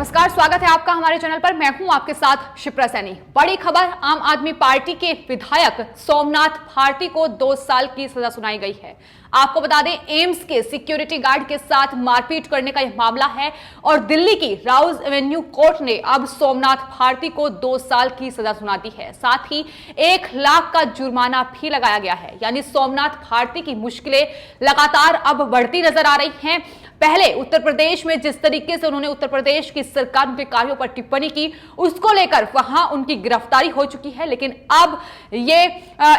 नमस्कार, स्वागत है आपका हमारे चैनल पर। मैं हूं आपके साथ शिप्रा सैनी। बड़ी खबर, आम आदमी पार्टी के विधायक सोमनाथ भारती को 2 साल की सजा सुनाई गई है। आपको बता दें, एम्स के सिक्योरिटी गार्ड के साथ मारपीट करने का यह मामला है और दिल्ली की राउज एवेन्यू कोर्ट ने अब सोमनाथ भारती को 2 साल की सजा सुना दी है। साथ ही 1 लाख का जुर्माना भी लगाया गया है। यानी सोमनाथ भारती की मुश्किलें लगातार अब बढ़ती नजर आ रही हैं। पहले उत्तर प्रदेश में जिस तरीके से उन्होंने उत्तर प्रदेश की सरकार के कार्यों पर टिप्पणी की, उसको लेकर वहां उनकी गिरफ्तारी हो चुकी है। लेकिन अब ये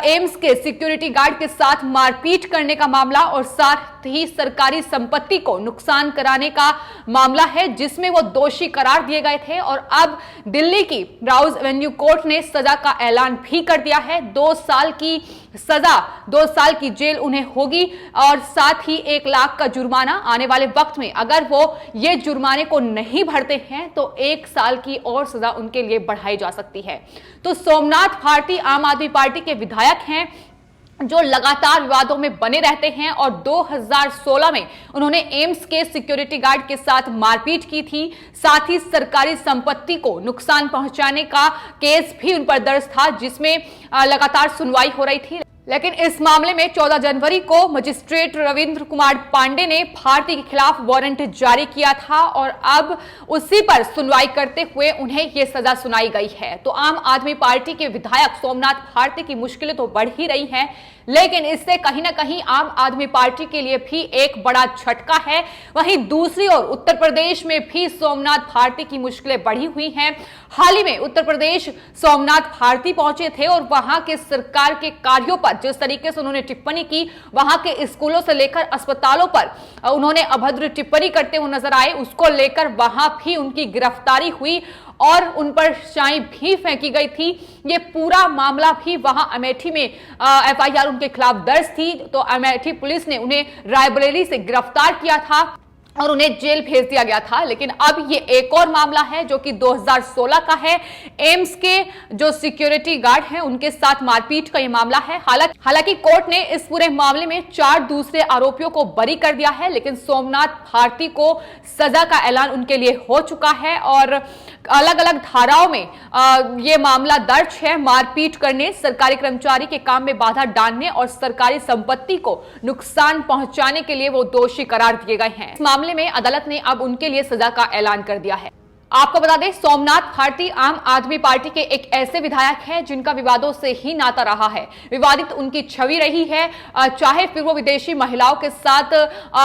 एम्स के सिक्योरिटी गार्ड के साथ मारपीट करने का मामला और साथ ही सरकारी संपत्ति को नुकसान कराने का मामला है, जिसमें वो दोषी करार दिए गए थे। और अब दिल्ली की राउज एवेन्यू कोर्ट ने सजा का ऐलान भी कर दिया है। 2 साल की सजा, 2 साल की जेल उन्हें होगी और साथ ही 1 लाख का जुर्माना। आने वाले वक्त में अगर वो ये जुर्माने को नहीं भरते हैं तो 1 साल की और सजा उनके लिए बढ़ाई जा सकती है। तो सोमनाथ भारती आम आदमी पार्टी के विधायक हैं जो लगातार विवादों में बने रहते हैं और 2016 में उन्होंने एम्स के सिक्योरिटी गार्ड के साथ मारपीट की थी। साथ ही सरकारी संपत्ति को नुकसान पहुंचाने का केस भी उन पर दर्ज था, जिसमें लगातार सुनवाई हो रही थी। लेकिन इस मामले में 14 जनवरी को मजिस्ट्रेट रविंद्र कुमार पांडे ने भारती के खिलाफ वारंट जारी किया था और अब उसी पर सुनवाई करते हुए उन्हें यह सजा सुनाई गई है। तो आम आदमी पार्टी के विधायक सोमनाथ भारती की मुश्किलें तो बढ़ ही रही हैं, लेकिन इससे कहीं ना कहीं आम आदमी पार्टी के लिए भी एक बड़ा झटका है। वहीं दूसरी ओर उत्तर प्रदेश में भी सोमनाथ भारती की मुश्किलें बढ़ी हुई हैं। हाल ही में उत्तर प्रदेश सोमनाथ भारती पहुंचे थे और वहां के सरकार के कार्यों पर जिस तरीके से उन्होंने टिप्पणी की, वहां के स्कूलों से लेकर अस्पतालों पर उन्होंने अभद्र टिप्पणी करते हुए नजर आए, उसको लेकर वहां भी उनकी गिरफ्तारी हुई और उन पर शाई भी फेंकी गई थी। ये पूरा मामला भी वहां अमेठी में एफआईआर उनके खिलाफ दर्ज थी। तो अमेठी पुलिस ने उन्हें रायबरेली से गिरफ्तार किया था और उन्हें जेल भेज दिया गया था। लेकिन अब ये एक और मामला है जो कि 2016 का है। एम्स के जो सिक्योरिटी गार्ड हैं उनके साथ मारपीट का ये मामला है। हालांकि कोर्ट ने इस पूरे मामले में 4 दूसरे आरोपियों को बरी कर दिया है, लेकिन सोमनाथ भारती को सजा का ऐलान उनके लिए हो चुका है और अलग अलग धाराओं में ये मामला दर्ज है। मारपीट करने, सरकारी कर्मचारी के काम में बाधा डालने और सरकारी संपत्ति को नुकसान पहुंचाने के लिए वो दोषी करार दिए गए हैं। इस मामले में अदालत ने अब उनके लिए सजा का ऐलान कर दिया है। आपको बता दें, सोमनाथ भारती आम आदमी पार्टी के एक ऐसे विधायक हैं जिनका विवादों से ही नाता रहा है। विवादित उनकी छवि रही है, चाहे फिर वो विदेशी महिलाओं के साथ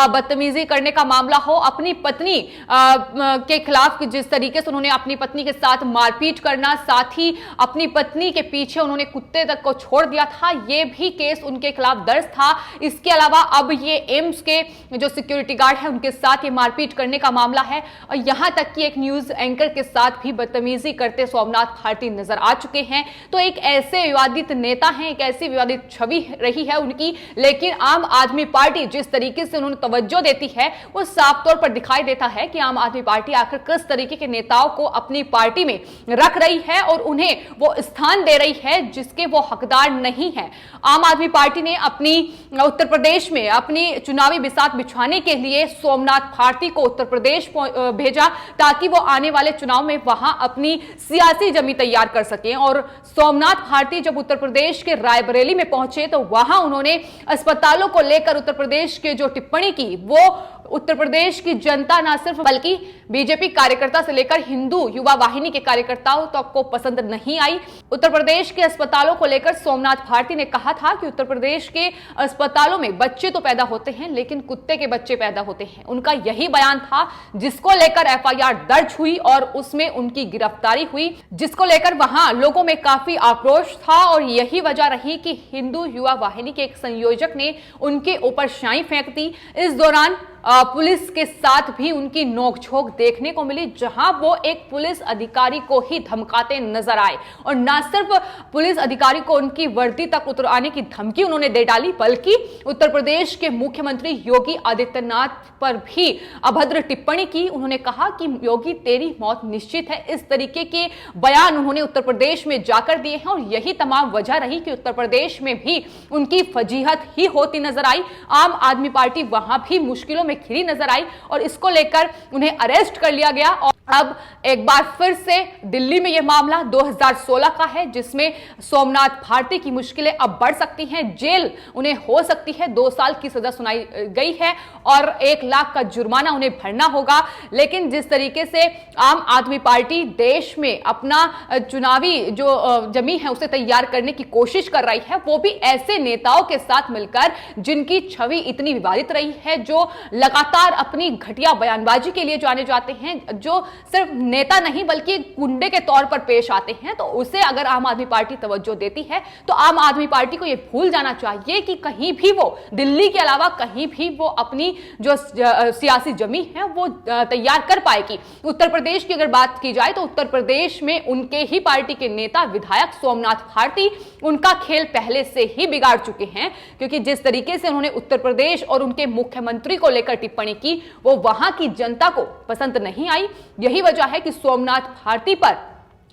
बदतमीजी करने का मामला हो, अपनी पत्नी के खिलाफ जिस तरीके से उन्होंने अपनी पत्नी के साथ मारपीट करना, साथ ही अपनी पत्नी के पीछे उन्होंने कुत्ते तक को छोड़ दिया था, ये भी केस उनके खिलाफ दर्ज था। इसके अलावा अब ये एम्स के जो सिक्योरिटी गार्ड है उनके साथ ये मारपीट करने का मामला है और यहां तक कि एक न्यूज एंकर के साथ भी बदतमीजी करते सोमनाथ भारती नजर आ चुके हैं। तो एक ऐसे विवादित नेता हैं, एक ऐसी विवादित छवि रही है उनकी, लेकिन आम आदमी पार्टी जिस तरीके से उन्होंने तवज्जो देती है वो साफ तौर पर दिखाई देता है कि आम आदमी पार्टी आखिर किस तरीके के नेताओं को अपनी पार्टी में रख रही है और उन्हें वो स्थान दे रही है जिसके वो हकदार नहीं है। आम आदमी पार्टी ने अपनी उत्तर प्रदेश में अपनी चुनावी बिसात बिछाने के लिए सोमनाथ भारती को उत्तर प्रदेश भेजा ताकि वो आने वाले चुनाव में वहां अपनी सियासी जमी तैयार कर सकें। और सोमनाथ भारती जब उत्तर प्रदेश के रायबरेली में पहुंचे तो वहां उन्होंने अस्पतालों को लेकर उत्तर प्रदेश के जो टिप्पणी की, वो उत्तर प्रदेश की जनता न सिर्फ बल्कि बीजेपी कार्यकर्ता से लेकर हिंदू युवा वाहिनी के कार्यकर्ताओं तक को पसंद नहीं आई। उत्तर प्रदेश के अस्पतालों को लेकर सोमनाथ भारती ने कहा था कि उत्तर प्रदेश के अस्पतालों में बच्चे तो पैदा होते हैं लेकिन कुत्ते के बच्चे पैदा होते हैं। उनका यही बयान था, जिसको लेकर एफआईआर दर्ज हुई और उसमें उनकी गिरफ्तारी हुई, जिसको लेकर वहां लोगों में काफी आक्रोश था। और यही वजह रही कि हिंदू युवा वाहिनी के एक संयोजक ने उनके ऊपर शाई फेंक दी। इस दौरान पुलिस के साथ भी उनकी नोकझोंक देखने को मिली, जहां वो एक पुलिस अधिकारी को ही धमकाते नजर आए और न सिर्फ पुलिस अधिकारी को उनकी वर्दी तक उतरवाने की धमकी उन्होंने दे डाली, बल्कि उत्तर प्रदेश के मुख्यमंत्री योगी आदित्यनाथ पर भी अभद्र टिप्पणी की। उन्होंने कहा कि योगी तेरी मौत निश्चित है। इस तरीके के बयान उन्होंने उत्तर प्रदेश में जाकर दिए हैं और यही तमाम वजह रही कि उत्तर प्रदेश में भी उनकी फजीहत ही होती नजर आई। आम आदमी पार्टी वहां भी मुश्किलों में में खिली नजर आई और इसको लेकर उन्हें अरेस्ट कर लिया गया। और अब एक बार फिर से दिल्ली में यह मामला 2016 का है, जिसमें सोमनाथ भारती की मुश्किलें अब बढ़ सकती हैं। जेल उन्हें हो सकती है, 2 साल की सजा सुनाई गई है और 1 लाख का जुर्माना उन्हें भरना होगा। लेकिन जिस तरीके से आम आदमी पार्टी देश में अपना चुनावी जो जमी है उसे तैयार करने की कोशिश कर रही है, वो भी ऐसे नेताओं के साथ मिलकर जिनकी छवि इतनी विवादित रही है, जो लगातार अपनी घटिया बयानबाजी के लिए जाने जाते हैं, जो सिर्फ नेता नहीं बल्कि गुंडे के तौर पर पेश आते हैं, तो उसे अगर आम आदमी पार्टी तवज्जो देती है तो आम आदमी पार्टी को यह भूल जाना चाहिए कि कहीं भी वो दिल्ली के अलावा कहीं भी वो अपनी जो सियासी जमी है वो तैयार कर पाएगी। उत्तर प्रदेश की अगर बात की जाए तो उत्तर प्रदेश में उनके ही पार्टी के नेता विधायक सोमनाथ भारती उनका खेल पहले से ही बिगाड़ चुके हैं, क्योंकि जिस तरीके से उन्होंने उत्तर प्रदेश और उनके मुख्यमंत्री को लेकर टिप्पणी की वो वहां की जनता को पसंद नहीं आई। यही वजह है कि सोमनाथ भारती पर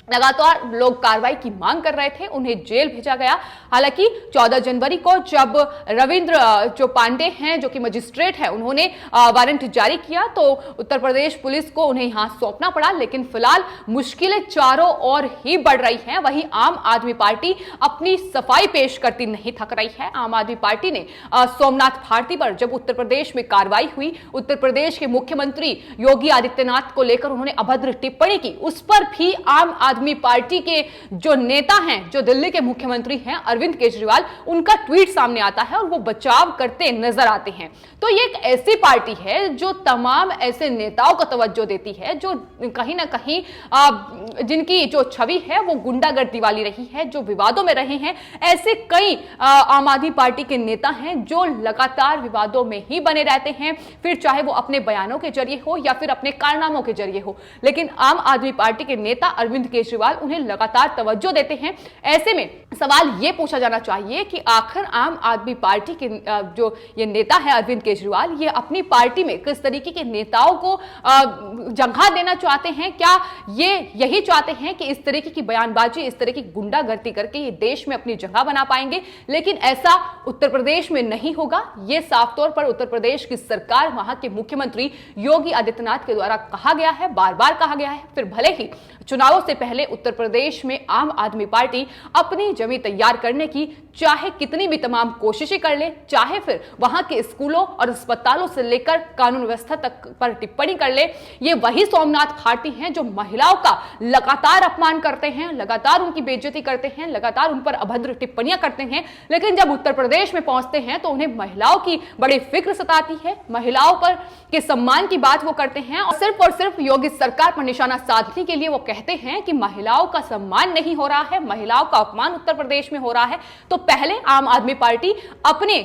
लगातार लोग कार्रवाई की मांग कर रहे थे, उन्हें जेल भेजा गया। हालांकि 14 जनवरी को जब रविंद्र जो पांडे हैं, जो कि मजिस्ट्रेट हैं, उन्होंने वारंट जारी किया तो उत्तर प्रदेश पुलिस को उन्हें यहां सौंपना पड़ा। लेकिन फिलहाल मुश्किलें चारों ओर ही बढ़ रही हैं। वहीं आम आदमी पार्टी अपनी सफाई पेश करती नहीं थक रही है। आम आदमी पार्टी ने सोमनाथ भारती पर जब उत्तर प्रदेश में कार्रवाई हुई, उत्तर प्रदेश के मुख्यमंत्री योगी आदित्यनाथ को लेकर उन्होंने अभद्र टिप्पणी की, उस पर भी आम आदमी पार्टी के जो नेता हैं, जो दिल्ली के मुख्यमंत्री हैं अरविंद केजरीवाल, उनका ट्वीट सामने आता है और वो बचाव करते नजर आते हैं। तो ये एक ऐसी पार्टी है जो तमाम ऐसे नेताओं को तवज्जो देती है जो कहीं ना कहीं जिनकी जो छवि है वो गुंडागर्दी वाली रही है, जो विवादों में रहे हैं। ऐसे कई आम आदमी पार्टी के नेता हैं जो लगातार विवादों में ही बने रहते हैं, फिर चाहे वो अपने बयानों के जरिए हो या फिर अपने कारनामों के जरिए हो। लेकिन आम आदमी पार्टी के नेता अरविंद केजरीवाल उन्हें लगातार तवज्जो देते हैं। ऐसे में सवाल यह पूछा जाना चाहिए कि आखिर आम आदमी पार्टी के जो ये नेता है अरविंद केजरीवाल, ये अपनी पार्टी में किस तरीके के नेताओं को जगह देना चाहते हैं? क्या ये यही चाहते हैं कि इस तरीके की बयानबाजी, इस तरह की गुंडागर्दी करके ये देश में अपनी जगह बना पाएंगे? लेकिन ऐसा उत्तर प्रदेश में नहीं होगा। ये साफ तौर पर उत्तर प्रदेश की सरकार, वहां के मुख्यमंत्री योगी आदित्यनाथ के द्वारा कहा गया है, बार बार कहा गया है। फिर भले ही चुनावों से पहले उत्तर प्रदेश में आम आदमी पार्टी अपनी जमी तैयार करने की चाहे कितनी भी तमाम कोशिशें कर ले, चाहे फिर वहां के स्कूलों और अस्पतालों से लेकर कानून व्यवस्था तक पर टिप्पणी कर ले, ये वही सोमनाथ भारती हैं जो महिलाओं का लगातार अपमान करते हैं, लगातार उनकी बेइज्जती करते हैं, लगातार उन पर अभद्र टिप्पणियां करते हैं। लेकिन जब उत्तर प्रदेश में पहुंचते हैं तो उन्हें महिलाओं की बड़ी फिक्र सताती है, महिलाओं पर के सम्मान की बात वो करते हैं और सिर्फ योगी सरकार पर निशाना साधने के लिए वो कहते हैं कि महिलाओं का सम्मान नहीं हो रहा है, महिलाओं का अपमान उत्तर प्रदेश में हो रहा है। तो पहले आम आदमी पार्टी अपने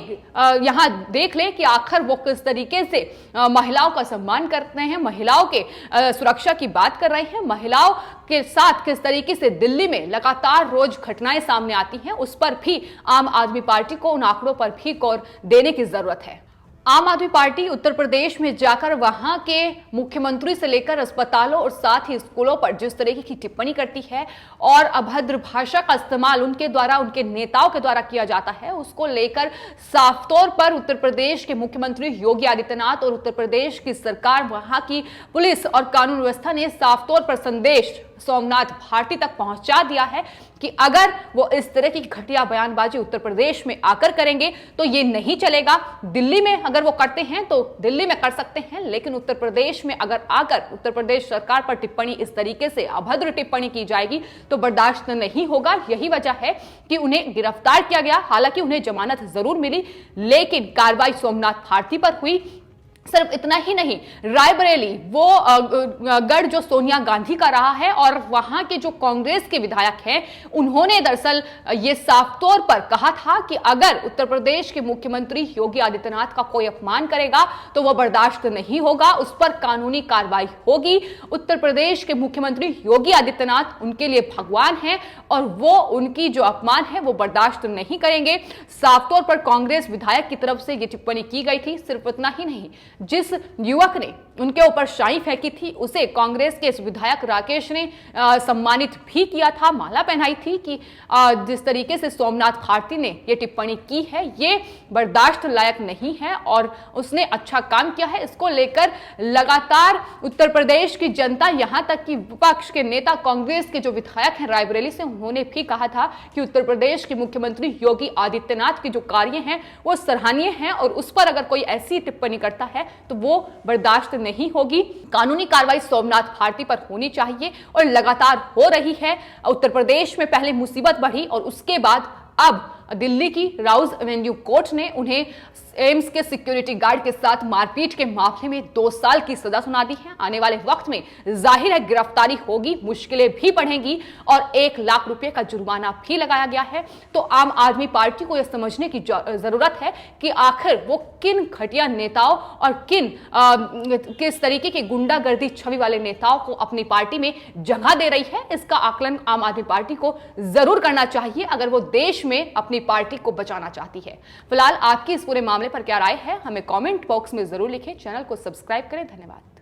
यहां देख ले कि आखिर वो किस तरीके से महिलाओं का सम्मान करते हैं, महिलाओं के सुरक्षा की बात कर रहे हैं, महिलाओं के साथ किस तरीके से दिल्ली में लगातार रोज घटनाएं सामने आती हैं, उस पर भी आम आदमी पार्टी को उन आंकड़ों पर भी गौर देने की जरूरत है। आम आदमी पार्टी उत्तर प्रदेश में जाकर वहां के मुख्यमंत्री से लेकर अस्पतालों और साथ ही स्कूलों पर जिस तरीके की टिप्पणी करती है और अभद्र भाषा का इस्तेमाल उनके द्वारा, उनके नेताओं के द्वारा किया जाता है, उसको लेकर साफ तौर पर उत्तर प्रदेश के मुख्यमंत्री योगी आदित्यनाथ और उत्तर प्रदेश की सरकार, वहां की पुलिस और कानून व्यवस्था ने साफ तौर पर संदेश सोमनाथ भारती तक पहुंचा दिया है कि अगर वो इस तरह की घटिया बयानबाजी उत्तर प्रदेश में आकर करेंगे तो ये नहीं चलेगा। दिल्ली में अगर वो करते हैं तो दिल्ली में कर सकते हैं, लेकिन उत्तर प्रदेश में अगर आकर उत्तर प्रदेश सरकार पर टिप्पणी इस तरीके से अभद्र टिप्पणी की जाएगी तो बर्दाश्त नहीं होगा। यही वजह है कि उन्हें गिरफ्तार किया गया। हालांकि उन्हें जमानत जरूर मिली, लेकिन कार्रवाई सोमनाथ भारती पर हुई। सिर्फ इतना ही नहीं, रायबरेली वो गढ़ जो सोनिया गांधी का रहा है और वहां के जो कांग्रेस के विधायक हैं, उन्होंने दरअसल ये साफ तौर पर कहा था कि अगर उत्तर प्रदेश के मुख्यमंत्री योगी आदित्यनाथ का कोई अपमान करेगा तो वह बर्दाश्त नहीं होगा, उस पर कानूनी कार्रवाई होगी। उत्तर प्रदेश के मुख्यमंत्री योगी आदित्यनाथ उनके लिए भगवान हैं और वो उनकी जो अपमान है वो बर्दाश्त नहीं करेंगे। साफ तौर पर कांग्रेस विधायक की तरफ से ये टिप्पणी की गई थी। सिर्फ इतना ही नहीं, जिस युवक ने उनके ऊपर शाई फेंकी थी उसे कांग्रेस के विधायक राकेश ने सम्मानित भी किया था, माला पहनाई थी कि जिस तरीके से सोमनाथ भारती ने यह टिप्पणी की है ये बर्दाश्त लायक नहीं है और उसने अच्छा काम किया है। इसको लेकर लगातार उत्तर प्रदेश की जनता, यहां तक कि विपक्ष के नेता कांग्रेस के जो विधायक हैं रायबरेली से, उन्होंने भी कहा था कि उत्तर प्रदेश के मुख्यमंत्री योगी आदित्यनाथ के जो कार्य हैं वो सराहनीय हैं और उस पर अगर कोई ऐसी टिप्पणी करता है तो वो बर्दाश्त नहीं होगी। कानूनी कार्रवाई सोमनाथ भारती पर होनी चाहिए और लगातार हो रही है। उत्तर प्रदेश में पहले मुसीबत बढ़ी और उसके बाद अब दिल्ली की राउज एवेन्यू कोर्ट ने उन्हें एम्स के सिक्योरिटी गार्ड के साथ मारपीट के मामले में 2 साल की सजा सुना दी है। आने वाले वक्त में जाहिर है गिरफ्तारी होगी, मुश्किलें भी बढ़ेंगी और 1 लाख रुपए का जुर्माना भी लगाया गया है। तो आम आदमी पार्टी को यह समझने की जरूरत है कि आखिर वो किन घटिया नेताओं और किस तरीके की गुंडागर्दी छवि वाले नेताओं को अपनी पार्टी में जगह दे रही है। इसका आकलन आम आदमी पार्टी को जरूर करना चाहिए अगर वो देश में अपनी पार्टी को बचाना चाहती है। फिलहाल आपकी इस पूरे मामले पर क्या राय है हमें कमेंट बॉक्स में जरूर लिखें। चैनल को सब्सक्राइब करें। धन्यवाद।